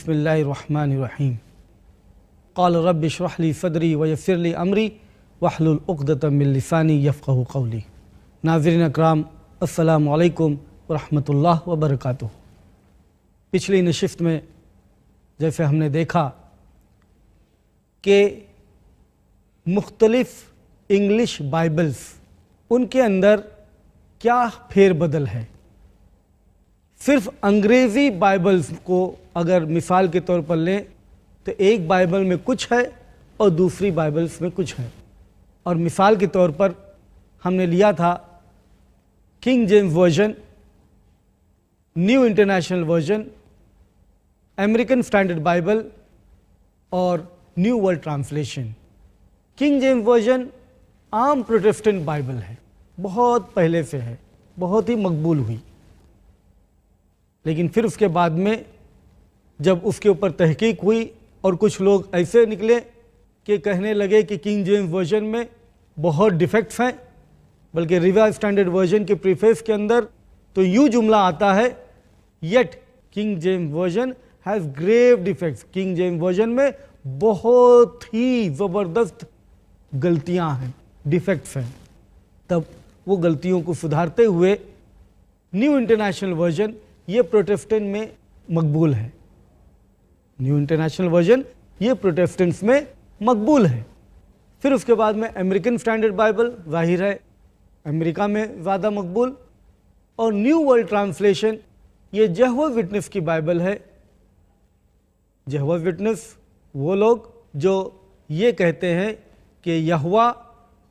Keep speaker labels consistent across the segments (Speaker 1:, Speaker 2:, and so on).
Speaker 1: बिस्मिल्लाहिर्रहमानिर्रहीम क़ाल रब्बि इश्रह ली सदरी व यस्सिर ली अमरी वहलुल उक़दतम मिन लिसानी यफ़क़हू क़ौली। नाज़रीन अकराम, अस्सलामु अलैकुम व रहमतुल्लाहि व बरकातुहू। पिछली नशिस्त में जैसे हमने देखा कि मुख्तलिफ़ इंग्लिश बाइबल्स, उनके अंदर क्या फेरबदल है। सिर्फ अंग्रेज़ी बाइबल्स को अगर मिसाल के तौर पर लें तो एक बाइबल में कुछ है और दूसरी बाइबल्स में कुछ है। और मिसाल के तौर पर हमने लिया था King James version, new international version, American standard Bible और new world translation. King James version आम प्रोटेस्टेंट बाइबल है, बहुत पहले से है, बहुत ही मकबूल हुई। लेकिन फिर उसके बाद में जब उसके ऊपर तहकीक हुई और कुछ लोग ऐसे निकले कि कहने लगे कि किंग जेम्स वर्जन में बहुत डिफेक्ट्स हैं, बल्कि रिवाइज्ड स्टैंडर्ड वर्जन के प्रीफेस के अंदर तो यूँ जुमला आता है, yet King James version has grave defects. King James version में बहुत ही ज़बरदस्त गलतियां हैं, डिफेक्ट्स हैं। तब वो गलतियों को सुधारते हुए न्यू इंटरनेशनल वर्जन ये प्रोटेस्टेंट में मकबूल है। न्यू इंटरनेशनल वर्जन ये प्रोटेस्टेंट्स में मकबूल है। फिर उसके बाद में अमेरिकन स्टैंडर्ड बाइबल, जाहिर है अमेरिका में ज़्यादा मकबूल। और न्यू वर्ल्ड ट्रांसलेशन ये जेहोवा विटनेस की बाइबल है। जेहोवा विटनेस वो लोग जो ये कहते हैं कि यहोवा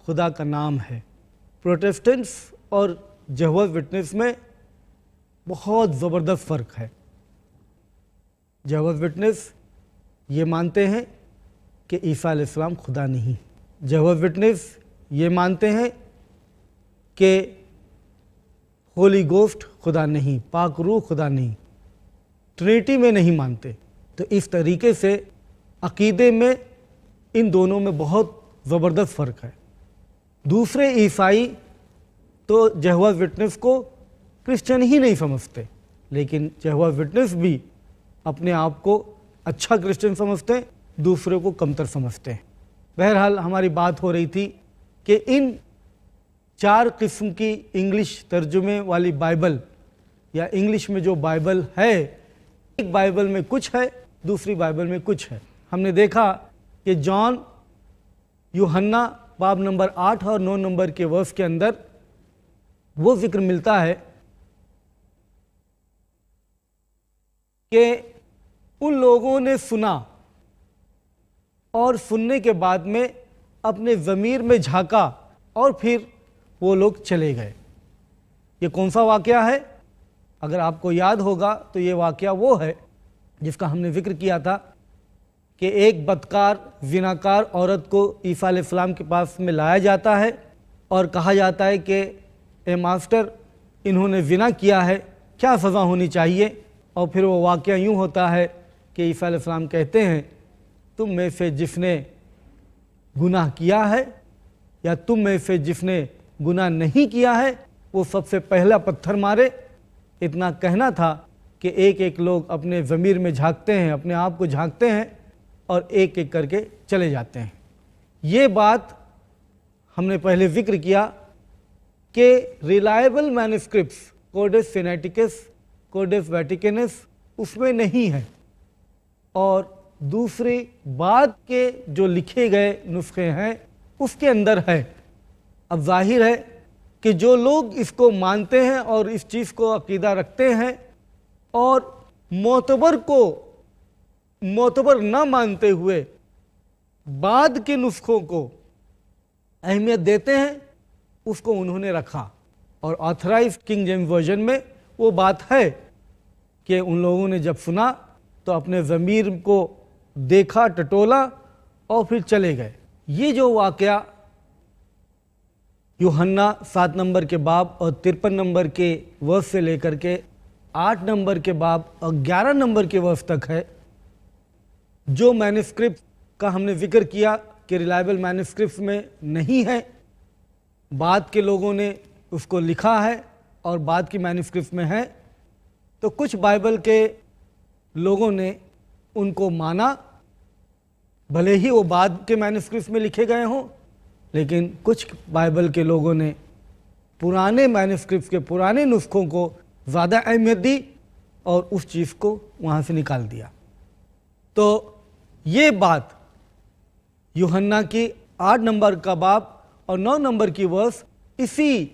Speaker 1: खुदा का नाम है। प्रोटेस्टेंट्स और जेहोवा विटनेस में बहुत ज़बरदस्त फ़र्क है। जेहोवा विटनेस ये मानते हैं कि ईसा अलैहिस्सलाम खुदा नहीं। जेहोवा विटनेस ये मानते हैं कि होली गोस्ट खुदा नहीं, पाक रूह खुदा नहीं, ट्रिनिटी में नहीं मानते। तो इस तरीके से अकीदे में इन दोनों में बहुत ज़बरदस्त फ़र्क है। दूसरे ईसाई तो जेहोवा विटनेस को क्रिश्चियन ही नहीं समझते, लेकिन जेहोवा विटनेस भी अपने आप को अच्छा क्रिश्चियन समझते हैं, दूसरों को कमतर समझते हैं। बहरहाल हमारी बात हो रही थी कि इन चार किस्म की इंग्लिश तर्जुमे वाली बाइबल या इंग्लिश में जो बाइबल है, एक बाइबल में कुछ है, दूसरी बाइबल में कुछ है। हमने देखा कि जॉन, यूहन्ना बाब नंबर 8 और 9 नंबर के वर्स के अंदर वो जिक्र मिलता है कि उन लोगों ने सुना और सुनने के बाद में अपने ज़मीर में झांका और फिर वो लोग चले गए। ये कौन सा वाक़या है? अगर आपको याद होगा तो ये वाक़या वो है जिसका हमने जिक्र किया था कि एक बदकार ज़िनाकार औरत को ईसा अलैहिस्सलाम के पास में लाया जाता है और कहा जाता है कि ए मास्टर, इन्होंने ज़िना किया है, क्या सज़ा होनी चाहिए? और फिर वो वाक़या यूँ होता है कि ईसा अलैहिस्सलाम कहते हैं, तुम में से जिसने गुनाह किया है या तुम में से जिसने गुनाह नहीं किया है वो सबसे पहला पत्थर मारे। इतना कहना था कि एक एक लोग अपने ज़मीर में झांकते हैं, अपने आप को झांकते हैं और एक एक करके चले जाते हैं। ये बात हमने पहले जिक्र किया कि रिलायबल मैन्युस्क्रिप्ट्स, कोडेक्स सिनेटिकस, कोडेक्स वेटिकनस उसमें नहीं है, और दूसरी बाद के जो लिखे गए नुस्खे हैं उसके अंदर है। अब जाहिर है कि जो लोग इसको मानते हैं और इस चीज़ को अकीदा रखते हैं और मोतबर को मोतबर ना मानते हुए बाद के नुस्खों को अहमियत देते हैं, उसको उन्होंने रखा। और ऑथराइज किंग जेम्स वर्जन में वो बात है कि उन लोगों ने जब सुना तो अपने ज़मीर को देखा, टटोला और फिर चले गए। ये जो वाक़या यूहन्ना 7 नंबर के बाब और 53 नंबर के वर्स से लेकर के 8 नंबर के बाब और 11 नंबर के वर्स तक है, जो मैन्युस्क्रिप्ट का हमने जिक्र किया कि रिलायबल मैन्युस्क्रिप्ट में नहीं है, बाद के लोगों ने उसको लिखा है और बाद की मैन्युस्क्रिप्ट में है। तो कुछ बाइबल के लोगों ने उनको माना, भले ही वो बाद के मैन्युस्क्रिप्ट्स में लिखे गए हों, लेकिन कुछ बाइबल के लोगों ने पुराने मैन्युस्क्रिप्ट्स के पुराने नुस्खों को ज़्यादा अहमियत दी और उस चीज़ को वहाँ से निकाल दिया। तो ये बात यूहन्ना की 8 नंबर का बाब और 9 नंबर की वर्स इसी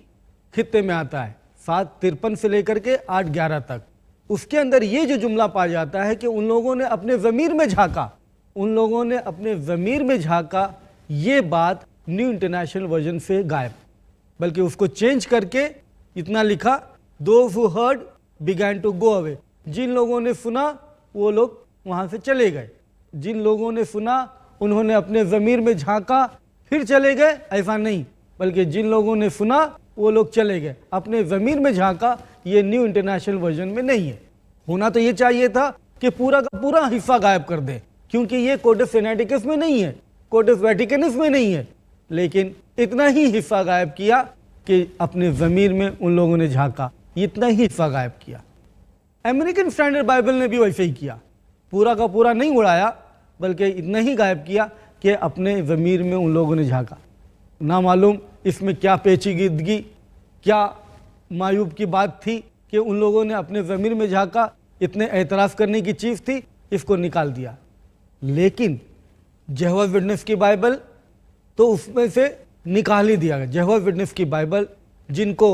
Speaker 1: खित्ते में आता है, 7:53 से लेकर के 8:11 तक। उसके अंदर ये जो जुमला पाया जाता है कि उन लोगों ने अपने ज़मीर में झांका, उन लोगों ने अपने ज़मीर में झांका, ये बात न्यू इंटरनेशनल वर्जन से गायब, बल्कि उसको चेंज करके इतना लिखा, those who heard began to go away. जिन लोगों ने सुना वो लोग वहाँ से चले गए। जिन लोगों ने सुना उन्होंने अपने ज़मीर में झांका फिर चले गए, ऐसा नहीं, बल्कि जिन लोगों ने सुना वो लोग चले गए। अपने ज़मीर में झांका ये न्यू इंटरनेशनल वर्जन में नहीं है। होना तो ये चाहिए था कि पूरा का पूरा हिस्सा गायब कर दें, क्योंकि ये कोडेक्स सिनेटिकस में नहीं है, कोडेक्स वेटिकनस में नहीं है, लेकिन इतना ही हिस्सा गायब किया कि अपने ज़मीर में उन लोगों ने झांका, इतना ही हिस्सा गायब किया। अमेरिकन स्टैंडर्ड बाइबल ने भी वैसे ही किया, पूरा का पूरा नहीं उड़ाया, बल्कि इतना ही गायब किया कि अपने ज़मीर में उन लोगों ने झांका। ना मालूम इसमें क्या पेचीदगी, क्या मायूब की बात थी कि उन लोगों ने अपने ज़मीर में झांका, इतने एतराज़ करने की चीज़ थी, इसको निकाल दिया। लेकिन जेहोवाज विटनेस की बाइबल तो उसमें से निकाल ही दिया गया। जेहोवाज विटनेस की बाइबल, जिनको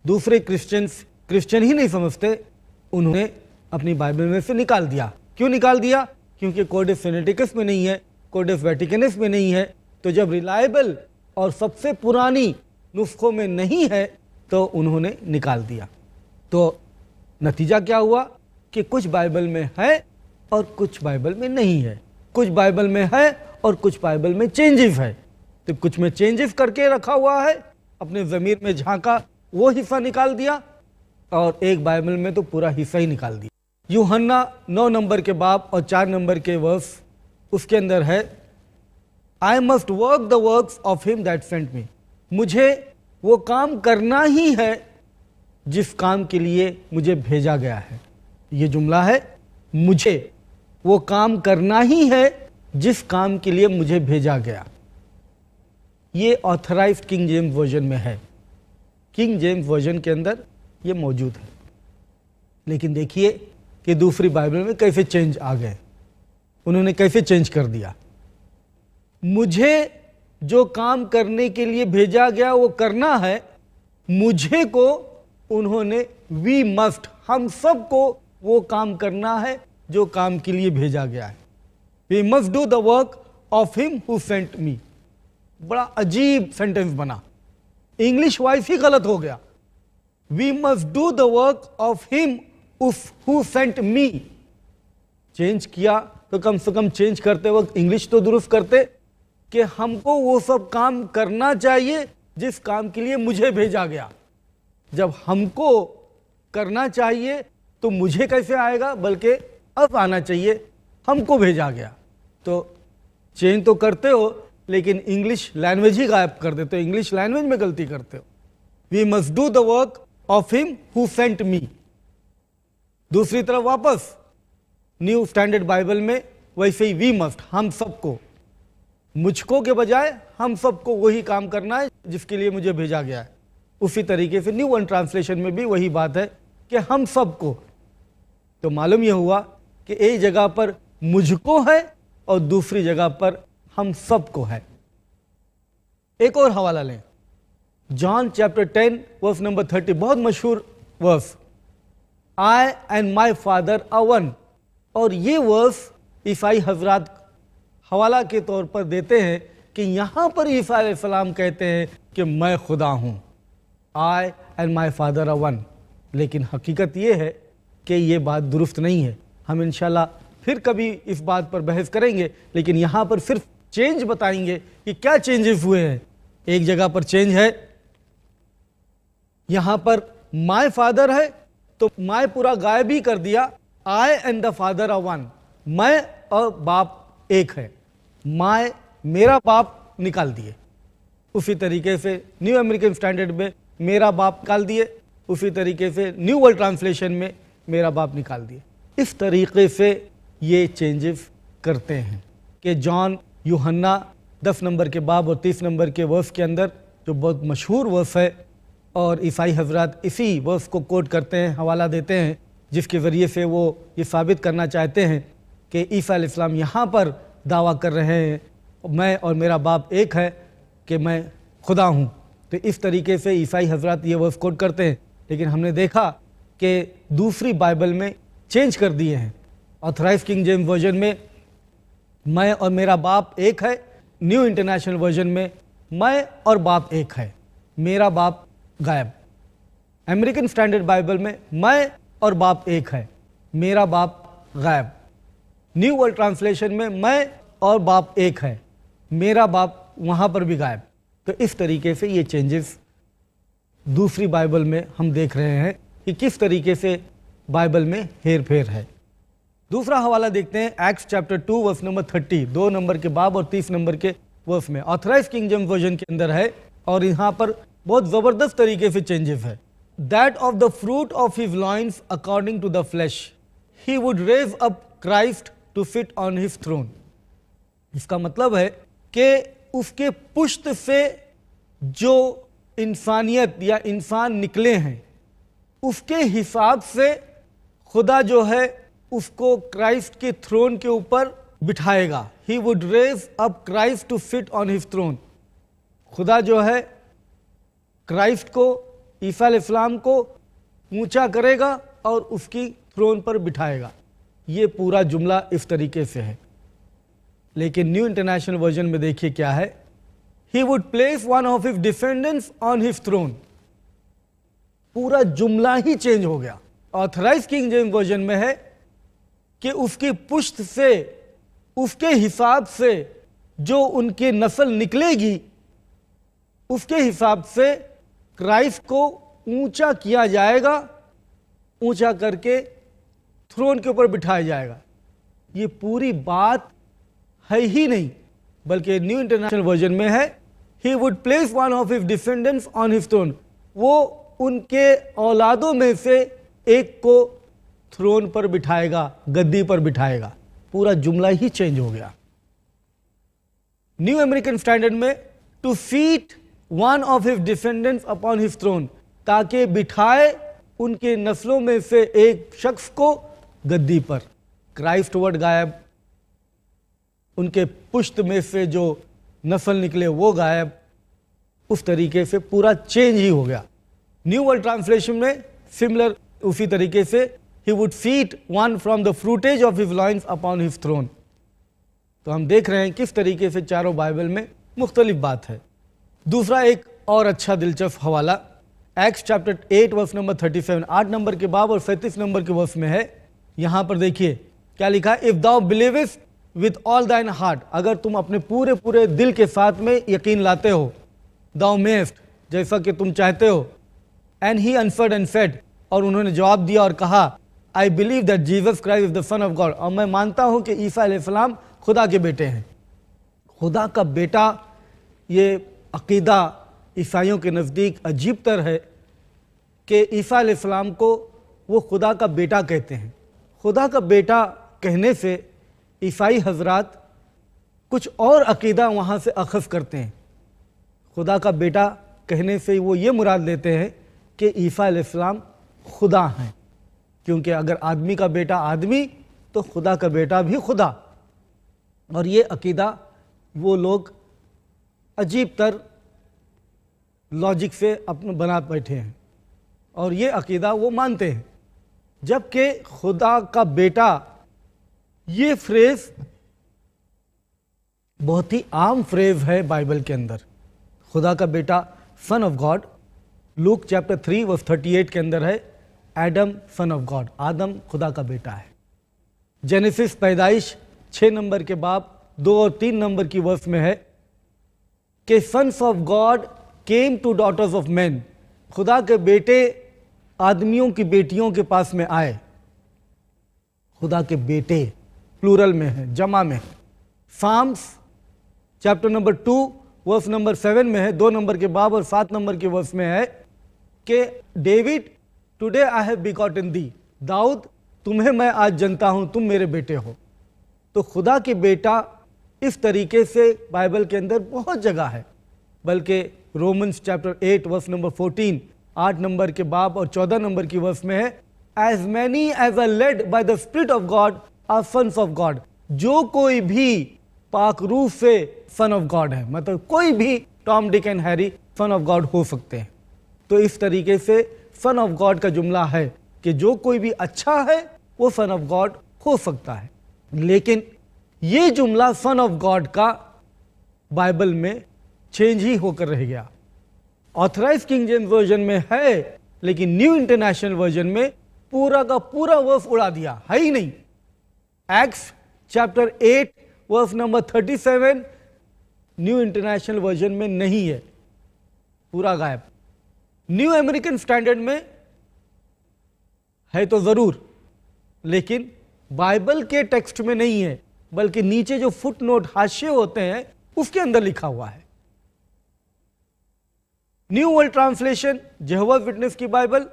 Speaker 1: दूसरे क्रिश्चियन ही नहीं समझते, उन्होंने अपनी बाइबल में से निकाल दिया। क्यों निकाल दिया? क्योंकि कोडेक्स सिनेटिकस में नहीं है, कोडेक्स वेटिकनस में नहीं है। तो जब रिलायबल और सबसे पुरानी नुस्खों में नहीं है तो उन्होंने निकाल दिया। तो नतीजा क्या हुआ कि कुछ बाइबल में है और कुछ बाइबल में नहीं है, कुछ बाइबल में है और कुछ बाइबल में चेंजेस है। तो कुछ में चेंजेस करके रखा हुआ है, अपने ज़मीर में झांका, वो हिस्सा निकाल दिया, और एक बाइबल में तो पूरा हिस्सा ही निकाल दिया। यूहन्ना 9 नंबर के बाब और 4 नंबर के वर्स, उसके अंदर है, I must work the works of him that sent me. मुझे वो काम करना ही है जिस काम के लिए मुझे भेजा गया है। ये जुमला है, मुझे वो काम करना ही है जिस काम के लिए मुझे भेजा गया। ये ऑथराइज्ड किंग जेम्स वर्जन में है, किंग जेम्स वर्जन के अंदर ये मौजूद है। लेकिन देखिए कि दूसरी बाइबल में कैसे चेंज आ गए, उन्होंने कैसे चेंज कर दिया। मुझे जो काम करने के लिए भेजा गया वो करना है, मुझे को उन्होंने वी मस्ट, हम सब को वो काम करना है जो काम के लिए भेजा गया है। We must do the work of him who sent me. बड़ा अजीब सेंटेंस बना, इंग्लिश वाइज ही गलत हो गया। We must do the work of him who sent me. Change किया तो कम से कम चेंज करते वक्त इंग्लिश तो दुरुस्त करते कि हमको वो सब काम करना चाहिए जिस काम के लिए मुझे भेजा गया। जब हमको करना चाहिए तो मुझे कैसे आएगा, बल्कि अब आना चाहिए, हमको भेजा गया। तो चेंज तो करते हो लेकिन इंग्लिश लैंग्वेज ही गायब कर देते हो, इंग्लिश लैंग्वेज में गलती करते हो। We must do the work of him who sent me. दूसरी तरफ वापस न्यू स्टैंडर्ड बाइबल में वैसे ही वी मस्ट, हम सबको, मुझको के बजाय हम सबको वही काम करना है जिसके लिए मुझे भेजा गया है। उसी तरीके से न्यू वन ट्रांसलेशन में भी वही बात है कि हम सबको। तो मालूम यह हुआ कि एक जगह पर मुझको है और दूसरी जगह पर हम सबको है। एक और हवाला लें, जॉन चैप्टर 10 वर्स नंबर 30, बहुत मशहूर verse, I and my father are one. और ये वर्स ईसाई हजरात हवाला के तौर पर देते हैं कि यहाँ पर ईसा अलैहिस्सलाम कहते हैं कि मैं खुदा हूँ, I and my father are one. लेकिन हकीकत ये है कि ये बात दुरुस्त नहीं है। हम इंशाल्लाह फिर कभी इस बात पर बहस करेंगे, लेकिन यहाँ पर सिर्फ चेंज बताएंगे कि क्या चेंजेस हुए हैं। एक जगह पर चेंज है, यहाँ पर माय फादर है तो माय पूरा गायब ही कर दिया, I and the father are one. मैं और बाप एक है, माय मेरा बाप निकाल दिए। उसी तरीके से न्यू अमेरिकन स्टैंडर्ड में मेरा बाप निकाल दिए, उसी तरीके से न्यू वर्ल्ड ट्रांसलेशन में मेरा बाप निकाल दिए। इस तरीके से ये चेंजेस करते हैं कि जॉन यूहन्ना 10 नंबर के बाब और 30 नंबर के वर्स के अंदर, जो बहुत मशहूर वर्स है, और ईसाई हजरात इसी वर्स को कोट करते हैं, हवाला देते हैं, जिसके ज़रिए से वो ये साबित करना चाहते हैं कि ईसा अलैहिस्सलाम यहाँ पर दावा कर रहे हैं मैं और मेरा बाप एक है, कि मैं खुदा हूँ। तो इस तरीके से ईसाई हजरात ये वर्स कोट करते हैं। लेकिन हमने देखा कि दूसरी बाइबल में चेंज कर दिए हैं। ऑथराइज किंग जेम्स वर्जन में मैं और मेरा बाप एक है, न्यू इंटरनेशनल वर्जन में मैं और बाप एक है, मेरा बाप गायब। अमेरिकन स्टैंडर्ड बाइबल में मैं और बाप एक है, मेरा बाप गायब। न्यू वर्ल्ड ट्रांसलेशन में मैं और बाप एक है, मेरा बाप वहाँ पर भी गायब। तो इस तरीके से ये चेंजेस दूसरी बाइबल में हम देख रहे हैं कि किस तरीके से बाइबल में हेर फेर है। दूसरा हवाला देखते हैं Acts chapter 2 verse number 30, 2 number के बाब और 30 नंबर के वर्स में। ऑथराइज किंग जेम्स वर्जन के अंदर है और यहाँ पर बहुत ज़बरदस्त तरीके से चेंजेस है। That of the fruit of his loins according to the flesh he would raise up Christ to sit on his throne. इसका मतलब है कि उसके पुष्ट से जो इंसानियत या इंसान निकले हैं, उसके हिसाब से खुदा जो है उसको क्राइस्ट के थ्रोन के ऊपर बिठाएगा। He would raise up Christ to sit on his throne. खुदा जो है क्राइस्ट को, ईसा अलैहिस्सलाम को ऊंचा करेगा और उसकी थ्रोन पर बिठाएगा। ये पूरा जुमला इस तरीके से है। लेकिन न्यू इंटरनेशनल वर्जन में देखिए क्या है, he would place one of his defendants on his throne. पूरा जुमला ही चेंज हो गया। ऑथराइज किंग जेम्स वर्जन में है कि उसकी पुष्ट से, उसके हिसाब से जो उनकी नस्ल निकलेगी, उसके हिसाब से क्राइस्ट को ऊंचा किया जाएगा, ऊंचा करके थ्रोन के ऊपर बिठाया जाएगा। ये पूरी बात है ही नहीं, बल्कि न्यू इंटरनेशनल वर्जन में है he would place one of his defendants on his throne. वो उनके औलादों में से एक को थ्रोन पर बिठाएगा, गद्दी पर बिठाएगा। पूरा जुमला ही चेंज हो गया। न्यू अमेरिकन स्टैंडर्ड में to sit one of his defendants upon his throne, ताकि बिठाए उनके नस्लों में से एक शख्स को गद्दी पर। क्राइस्ट वर्ड गायब, उनके पुष्ट में से जो नस्ल निकले वो गायब। उस तरीके से पूरा चेंज ही हो गया। न्यू वर्ल्ड ट्रांसलेशन में सिमिलर उसी तरीके से he would seat one from the fruitage of his loins upon his throne. तो हम देख रहे हैं किस तरीके से चारों बाइबल में मुख्तलिफ बात है। दूसरा एक और अच्छा दिलचस्प हवाला Acts chapter 8 verse number 37, 8 number के बाब और 37 नंबर के वर्स में है। यहाँ पर देखिए क्या लिखा है, इफ दाउ बिलीवेस्ट विथ ऑल दाइन हार्ट, अगर तुम अपने पूरे पूरे दिल के साथ में यकीन लाते हो, दाउ मेस्ट, जैसा कि तुम चाहते हो। And he answered and said, और उन्होंने जवाब दिया और कहा, I believe that Jesus Christ is the sun of God, और मैं मानता हूं कि ईसा अलैहिस्सलाम खुदा के बेटे हैं। खुदा का बेटा, ये अकीदा ईसाइयों के नज़दीक अजीब तर है कि ईसा अलैहिस्सलाम को वो खुदा का बेटा कहते हैं। खुदा का बेटा कहने से ईसाई हजरात कुछ और अकीदा वहाँ से अखज़ करते हैं। खुदा का बेटा कहने से वो ये मुराद लेते हैं कि ईसा अलैहिस्सलाम खुदा हैं, क्योंकि अगर आदमी का बेटा आदमी तो खुदा का बेटा भी खुदा। और ये अकीदा वो लोग अजीब तर लॉजिक से अपने बना बैठे हैं और ये अकीदा वो मानते हैं। जबकि खुदा का बेटा, ये फ्रेज बहुत ही आम फ्रेज है बाइबल के अंदर। खुदा का बेटा, son of God, Luke chapter 3 verse 38 के अंदर है, एडम सन ऑफ गॉड, आदम खुदा का बेटा है। जेनेसिस पैदाइश 6 नंबर के बाब 2 और 3 नंबर की वर्स में है कि sons of God came to daughters of man, खुदा के बेटे आदमियों की बेटियों के पास में आए। खुदा के बेटे प्लूरल में है, जमा में। Psalms chapter number 2 verse number 7 में है, 2 नंबर के बाब और 7 नंबर के वर्स में है कि David today I have begotten thee, दाऊद तुम्हें मैं आज जनता हूं, तुम मेरे बेटे हो। तो खुदा के बेटा इस तरीके से बाइबल के अंदर बहुत जगह है, बल्कि Romans chapter 8 verse number 14, 8 number के बाब और 14 नंबर की वर्स में है, as many as are led by the spirit of God are sons of God. जो कोई भी पाक रूह से सन ऑफ गॉड है, मतलब कोई भी Tom Dick and Harry sun of God हो सकते हैं। तो इस तरीके से सन ऑफ गॉड का जुमला है कि जो कोई भी अच्छा है वो सन ऑफ गॉड हो सकता है। लेकिन ये जुमला सन ऑफ गॉड का बाइबल में चेंज ही होकर रह गया। ऑथराइज किंग जेम्स वर्जन में है, लेकिन न्यू इंटरनेशनल वर्जन में पूरा का पूरा वर्स उड़ा दिया, है ही नहीं। Acts chapter 8 verse number 37 New international version में नहीं है, पूरा गायब। न्यू अमेरिकन स्टैंडर्ड में है तो जरूर, लेकिन बाइबल के टेक्स्ट में नहीं है, बल्कि नीचे जो फुट नोट हाशिए होते हैं उसके अंदर लिखा हुआ है। न्यू वर्ल्ड ट्रांसलेशन जेहोवा विटनेस की बाइबल,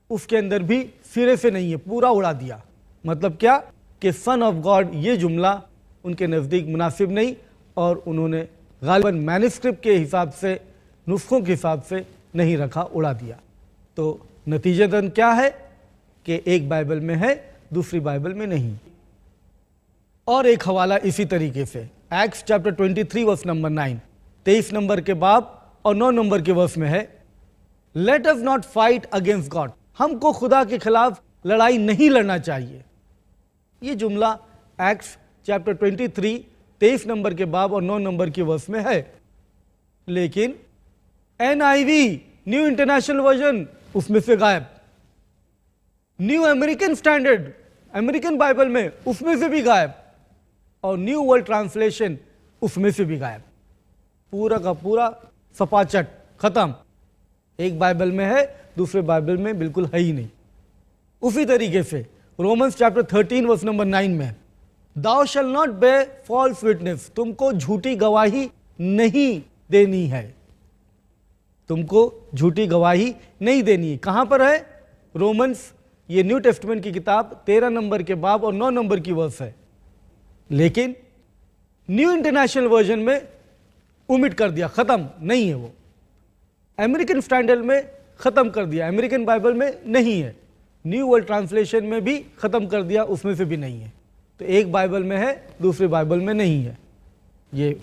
Speaker 1: उसके अंदर भी सिरे से नहीं है, पूरा उड़ा दिया। मतलब क्या कि सन ऑफ गॉड ये जुमला उनके नज़दीक मुनासिब नहीं, और उन्होंने गालिबन मैन्युस्क्रिप्ट के हिसाब से, नुस्खों के हिसाब से नहीं रखा, उड़ा दिया। तो नतीजतन क्या है कि एक बाइबल में है, दूसरी बाइबल में नहीं। और एक हवाला इसी तरीके से Acts chapter 23 verse number 9, 23 number के बाब और 9 नंबर के वर्स में है, let us not fight against God. हमको खुदा के खिलाफ लड़ाई नहीं लड़ना चाहिए। ये जुमला एक्ट्स चैप्टर 23 23 नंबर के बाब और 9 नंबर की वर्स में है। लेकिन NIV न्यू इंटरनेशनल वर्जन उसमें से गायब। New American standard American Bible में उसमें से भी गायब, और न्यू वर्ल्ड ट्रांसलेशन उसमें से भी गायब। पूरा का पूरा सपाचट खत्म। एक बाइबल में है, दूसरे बाइबल में बिल्कुल है ही नहीं। उसी तरीके से रोमन्स चैप्टर 13 वर्स नंबर 9 में, thou shalt not bear false witness, तुमको झूठी गवाही नहीं देनी है। तुमको झूठी गवाही नहीं देनी है। कहां पर है? रोमन्स, ये न्यू टेस्टमेंट की किताब 13 नंबर के बाब और 9 नंबर की वर्स है। लेकिन न्यू इंटरनेशनल वर्जन में उमिट कर दिया, खत्म नहीं है वो। अमेरिकन स्टैंडर्ड में खत्म कर दिया, अमेरिकन बाइबल में नहीं है। न्यू वर्ल्ड ट्रांसलेशन में भी खत्म कर दिया, उसमें से भी नहीं है। तो एक बाइबल में है, दूसरे बाइबल में नहीं है। ये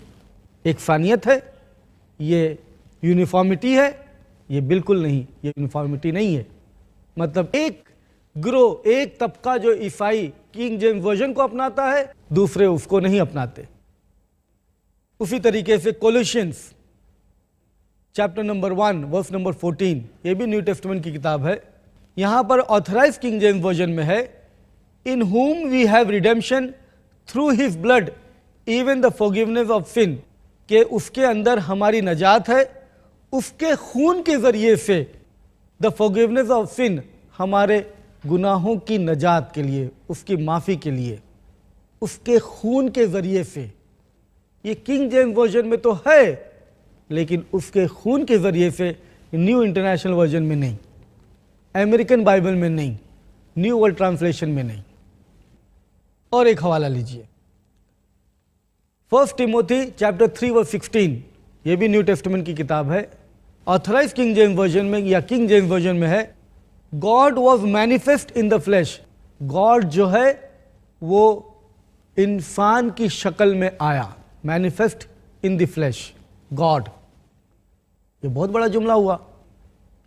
Speaker 1: एकसानियत है, ये यूनिफॉर्मिटी है? ये बिल्कुल नहीं, ये यूनिफॉर्मिटी नहीं है। मतलब एक ग्रोह, एक तबका जो ईसाई किंग जेम्स वर्जन को अपनाता है, दूसरे उसको नहीं अपनाते। उसी तरीके से कोलोसियंस चैप्टर नंबर 1 वर्स नंबर 14, ये भी न्यू टेस्टमेंट की किताब है। यहां पर ऑथराइज किंग जेम्स वर्जन में है, इन whom we have redemption through his blood even the forgiveness of sin, के उसके अंदर हमारी नजात है, उसके खून के जरिए से, the forgiveness of sin, हमारे गुनाहों की नजात के लिए, उसकी माफ़ी के लिए, उसके खून के जरिए से। ये किंग जेम्स वर्जन में तो है, लेकिन उसके खून के जरिए से न्यू इंटरनेशनल वर्जन में नहीं, अमेरिकन बाइबल में नहीं, न्यू वर्ल्ड ट्रांसलेशन में नहीं। और एक हवाला लीजिए, 1 टिमोथी चैप्टर 3 वर्स 16, ये भी न्यू टेस्टमेंट की किताब है। ऑथराइज किंग जेम्स वर्जन में या किंग जेम्स वर्जन में है, God was manifest in the flash. God जो है वो इंसान की शक्ल में आया, manifest in the flash God. ये बहुत बड़ा जुमला हुआ,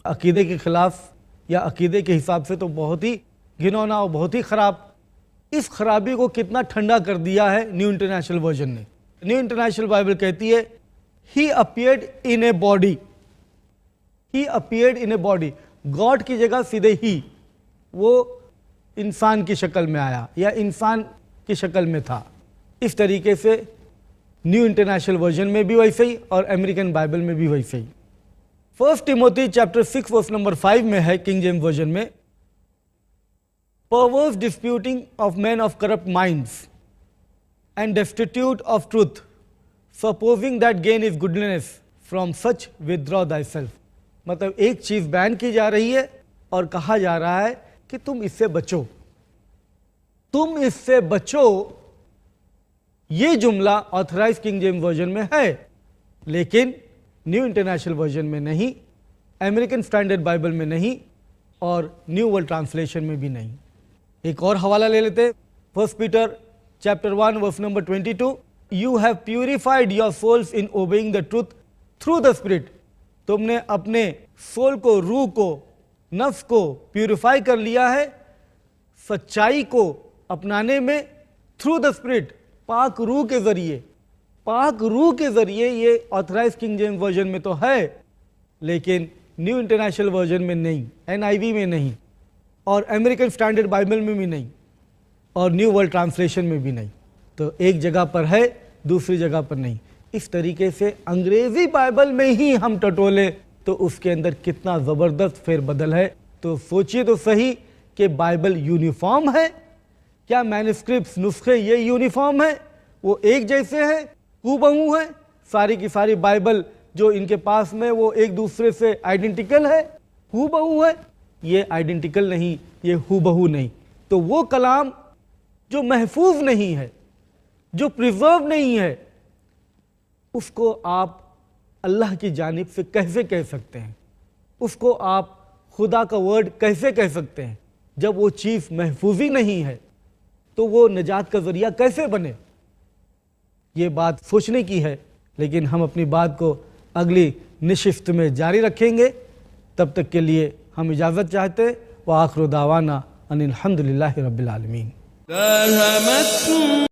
Speaker 1: अकीदे के खिलाफ या अकीदे के हिसाब से तो बहुत ही घिनौना और बहुत ही खराब। इस खराबी को कितना ठंडा कर दिया है न्यू इंटरनेशनल वर्जन ने। न्यू इंटरनेशनल बाइबल कहती है, he appeared in a body, he appeared in a body. God की जगह सीधे ही, वो इंसान की शक्ल में आया या इंसान की शक्ल में था। इस तरीके से न्यू इंटरनेशनल वर्जन में भी वैसे ही और अमेरिकन बाइबल में भी वैसे ही। 1 टिमोथी चैप्टर 6 वर्स नंबर 5 में है किंग जेम्स वर्जन में, perverse disputing of men of corrupt minds and destitute of truth, supposing that gain is goodness, from such withdraw thyself। मतलब एक चीज बैन की जा रही है और कहा जा रहा है कि तुम इससे बचो, तुम इससे बचो, ये जुमला ऑथराइज किंग जेम्स वर्जन में है, लेकिन न्यू इंटरनेशनल वर्जन में नहीं, अमेरिकन स्टैंडर्ड बाइबल में नहीं और न्यू वर्ल्ड ट्रांसलेशन में भी नहीं। एक और हवाला ले लेते, 1 Peter chapter 1 verse number 22, you have purified your souls in obeying the truth through the spirit. तुमने अपने सोल को, रूह को, नफ्स को प्यूरिफाई कर लिया है सच्चाई को अपनाने में, थ्रू द स्पिरिट, पाक रूह के जरिए। पाक रूह के जरिए ये ऑथराइज किंग जेम्स वर्जन में तो है, लेकिन न्यू इंटरनेशनल वर्जन में नहीं, NIV में नहीं और अमेरिकन स्टैंडर्ड बाइबल में भी नहीं और न्यू वर्ल्ड ट्रांसलेशन में भी नहीं। तो एक जगह पर है, दूसरी जगह पर नहीं। इस तरीके से अंग्रेजी बाइबल में ही हम टटोले तो उसके अंदर कितना ज़बरदस्त फेरबदल है। तो सोचिए तो सही कि बाइबल यूनिफॉर्म है क्या? मैन्युस्क्रिप्ट्स, नुस्खे ये यूनिफॉर्म है, वो एक जैसे हैं, हूबहू है? सारी की सारी बाइबल जो इनके पास में वो एक दूसरे से आइडेंटिकल है, हूबहू है? ये आइडेंटिकल नहीं, ये हूबहू नहीं। तो वो कलाम जो महफूज नहीं है, जो प्रिजर्व नहीं है, उसको आप अल्लाह की जानिब से कैसे कह सकते हैं? उसको आप खुदा का वर्ड कैसे कह सकते हैं? जब वो चीज़ महफूज ही नहीं है तो वो निजात का जरिया कैसे बने? ये बात सोचने की है, लेकिन हम अपनी बात को अगली निशिस्त में जारी रखेंगे। तब तक के लिए हम इजाज़त चाहते। व आखिर दावाना अनिल हम्दुलिल्लाहि रब्बिल आलमीन।